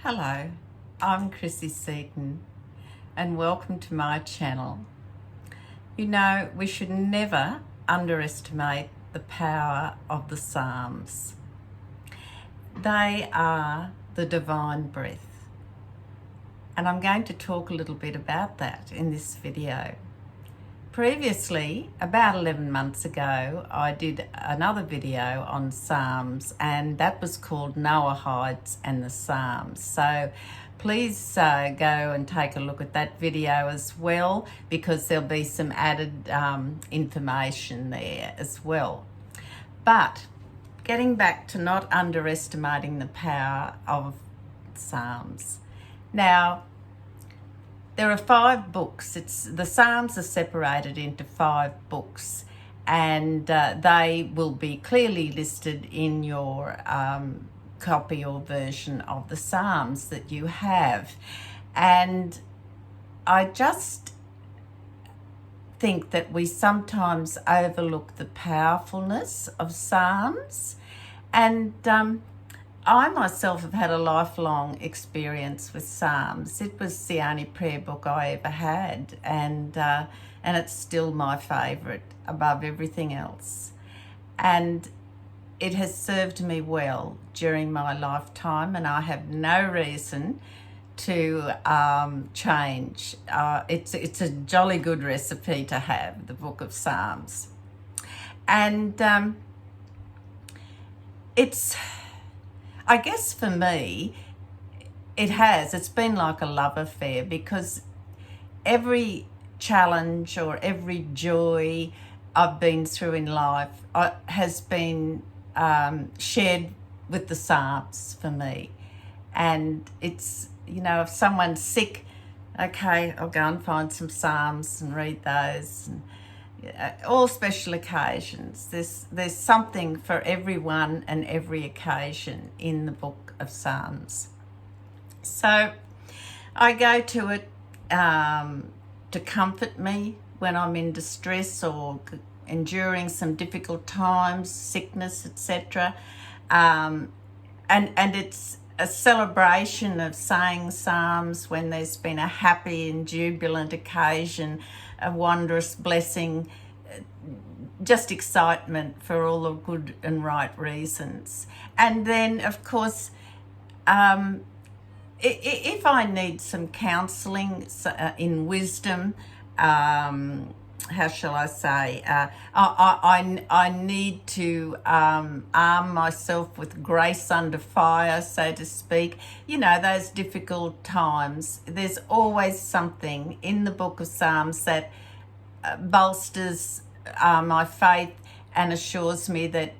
Hello, I'm Chrissy Seaton and welcome to my channel. You know, we should never underestimate the power of the Psalms. They are the divine breath, and I'm going to talk a little bit about that in this video. Previously, about 11 months ago, I did another video on Psalms, and that was called Noahide and the Psalms. So please go and take a look at that video as well, because there'll be some added information there as well. But getting back to not underestimating the power of Psalms. Now, there are 5 books. The Psalms are separated into 5 books, and they will be clearly listed in your copy or version of the Psalms that you have. And I just think that we sometimes overlook the powerfulness of Psalms, and I myself have had a lifelong experience with Psalms. It was the only prayer book I ever had, and it's still my favourite above everything else. And it has served me well during my lifetime, and I have no reason to change. It's a jolly good recipe to have, the Book of Psalms. And I guess for me, it's been like a love affair, because every challenge or every joy I've been through in life has been shared with the Psalms for me. And it's, you know, if someone's sick, okay, I'll go and find some Psalms and read those. And all special occasions. There's something for everyone and every occasion in the Book of Psalms. So I go to it to comfort me when I'm in distress or enduring some difficult times, sickness, etc. And it's a celebration of saying Psalms when there's been a happy and jubilant occasion, a wondrous blessing, just excitement for all the good and right reasons. And then, of course, if I need some counselling in wisdom, how shall I say, I need to arm myself with grace under fire, so to speak. You know, those difficult times, there's always something in the Book of Psalms that bolsters my faith and assures me that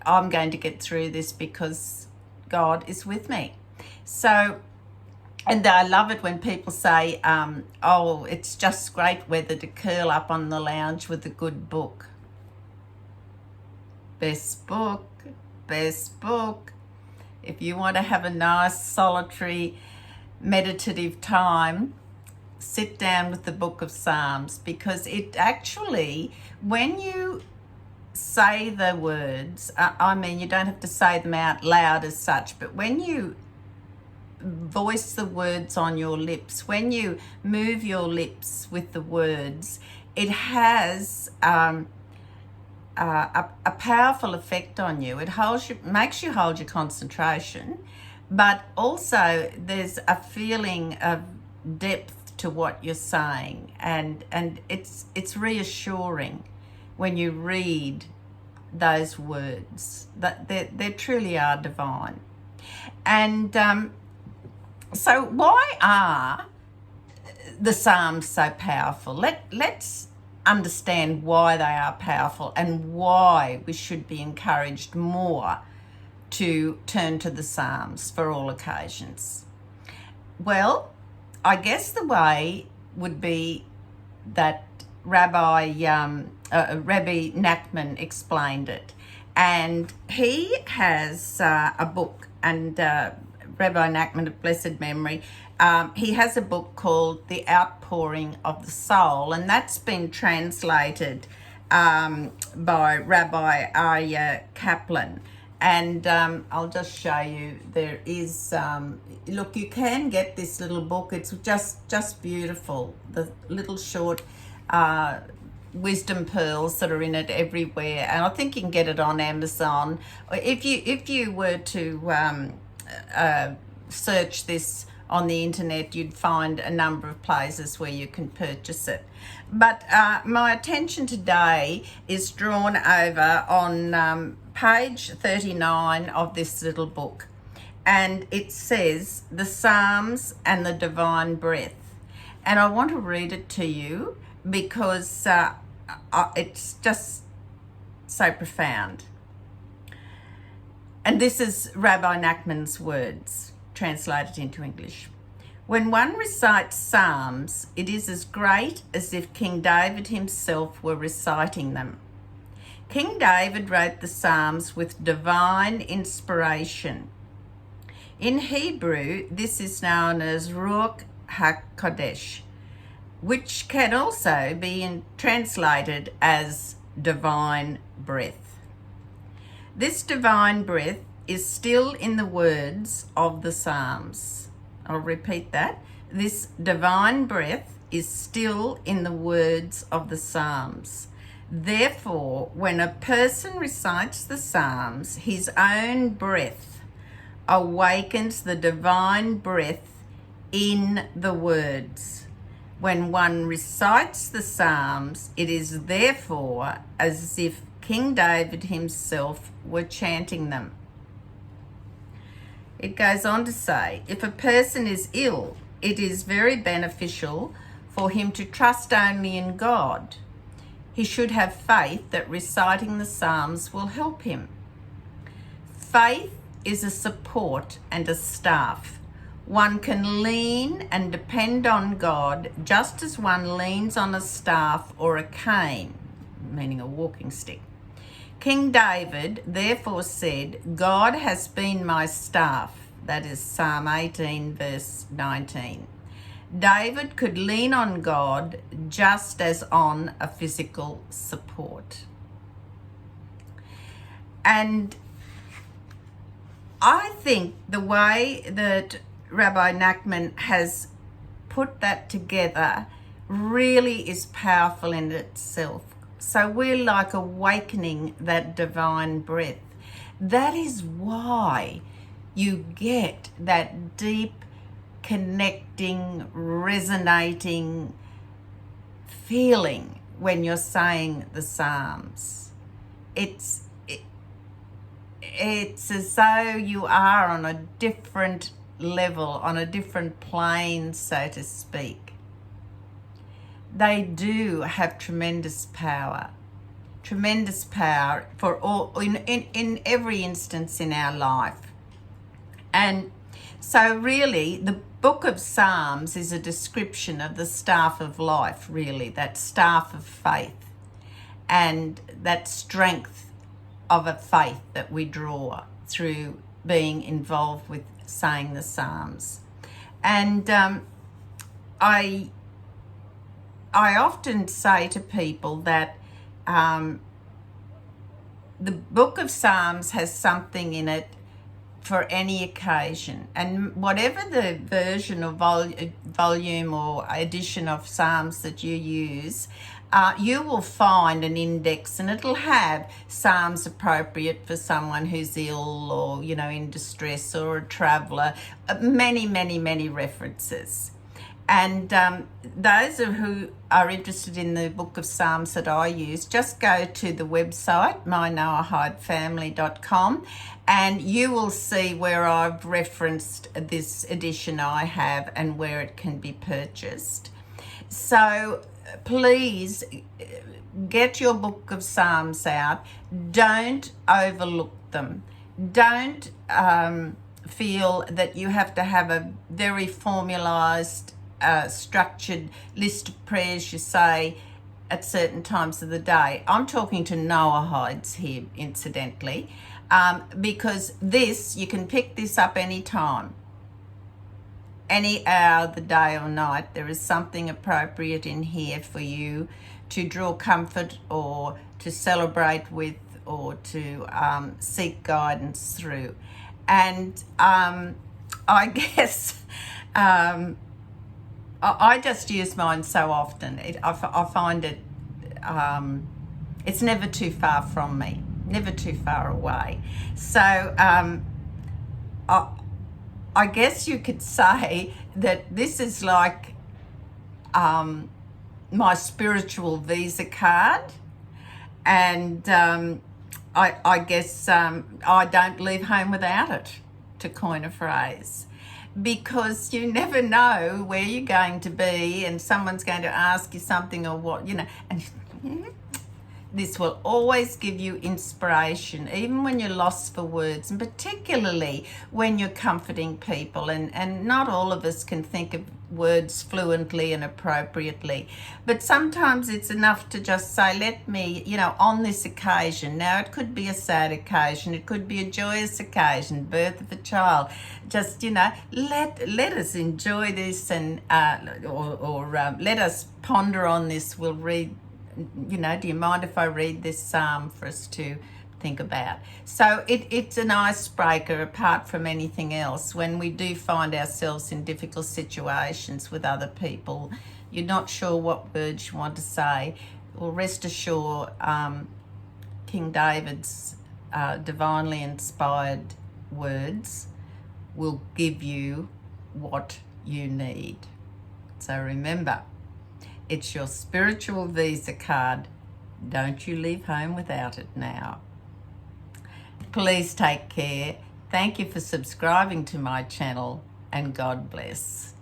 I'm going to get through this because God is with me. So, and I love it when people say, oh, it's just great weather to curl up on the lounge with a good book. Best book, best book. If you want to have a nice, solitary, meditative time, sit down with the Book of Psalms, because it actually, when you say the words, I mean, you don't have to say them out loud as such, but when you voice the words on your lips, when you move your lips with the words, it has a powerful effect on you. It makes you hold your concentration, but also there's a feeling of depth to what you're saying, and it's reassuring when you read those words that they truly are divine. And so why are the Psalms so powerful? Let's understand why they are powerful and why we should be encouraged more to turn to the Psalms for all occasions. Well, I guess the way would be that Rabbi Nachman explained it, and he has a book, and Rabbi Nachman of blessed memory, he has a book called The Outpouring of the Soul, and that's been translated by Rabbi Arya Kaplan. And I'll just show you. There is look, you can get this little book. It's just beautiful. The little short wisdom pearls that are in it everywhere, and I think you can get it on Amazon. If you were to search this on the internet, you'd find a number of places where you can purchase it. But my attention today is drawn over on page 39 of this little book, and it says the Psalms and the Divine Breath. And I want to read it to you because it's just so profound. And this is Rabbi Nachman's words, translated into English. When one recites Psalms, it is as great as if King David himself were reciting them. King David wrote the Psalms with divine inspiration. In Hebrew, this is known as Ruach HaKodesh, which can also be translated as divine breath. This divine breath is still in the words of the Psalms. I'll repeat that. This divine breath is still in the words of the Psalms. Therefore, when a person recites the Psalms, his own breath awakens the divine breath in the words. When one recites the Psalms, it is therefore as if King David himself were chanting them. It goes on to say, if a person is ill, it is very beneficial for him to trust only in God. He should have faith that reciting the Psalms will help him. Faith is a support and a staff. One can lean and depend on God just as one leans on a staff or a cane, meaning a walking stick. King David therefore said, God has been my staff. That is Psalm 18, verse 19. David could lean on God just as on a physical support. And I think the way that Rabbi Nachman has put that together really is powerful in itself. So we're like awakening that divine breath. That is why you get that deep, connecting, resonating feeling when you're saying the Psalms. It's as though you are on a different level, on a different plane, so to speak. They do have tremendous power for all in every instance in our life. And so really the book of Psalms is a description of the staff of life, really, that staff of faith and that strength of a faith that we draw through being involved with saying the Psalms. And I often say to people that the book of Psalms has something in it for any occasion, and whatever the version or volume or edition of Psalms that you use, you will find an index, and it'll have Psalms appropriate for someone who's ill or, in distress, or a traveller, many references. And those who are interested in the book of Psalms that I use, just go to the website, mynoahidefamily.com, and you will see where I've referenced this edition I have and where it can be purchased. So please get your book of Psalms out. Don't overlook them. Don't feel that you have to have a very formalised, structured list of prayers you say at certain times of the day. I'm talking to Noahides here, incidentally, because you can pick this up any time, any hour of the day or night. There is something appropriate in here for you to draw comfort or to celebrate with or to seek guidance through. And I guess I just use mine so often. I find it, it's never too far from me, never too far away. So I guess you could say that this is like my spiritual Visa card. And I guess I don't leave home without it, to coin a phrase, because you never know where you're going to be and someone's going to ask you something or what, and this will always give you inspiration, even when you're lost for words, and particularly when you're comforting people. And not all of us can think of words fluently and appropriately, but sometimes it's enough to just say, let me, on this occasion, now it could be a sad occasion, it could be a joyous occasion, birth of a child, just, let us enjoy this, and or let us ponder on this. We'll read, do you mind if I read this psalm for us to think about? So it's an icebreaker apart from anything else. When we do find ourselves in difficult situations with other people, you're not sure what words you want to say, well, rest assured, King David's divinely inspired words will give you what you need. So remember, it's your spiritual Visa card. Don't you leave home without it now. Please take care. Thank you for subscribing to my channel, and God bless.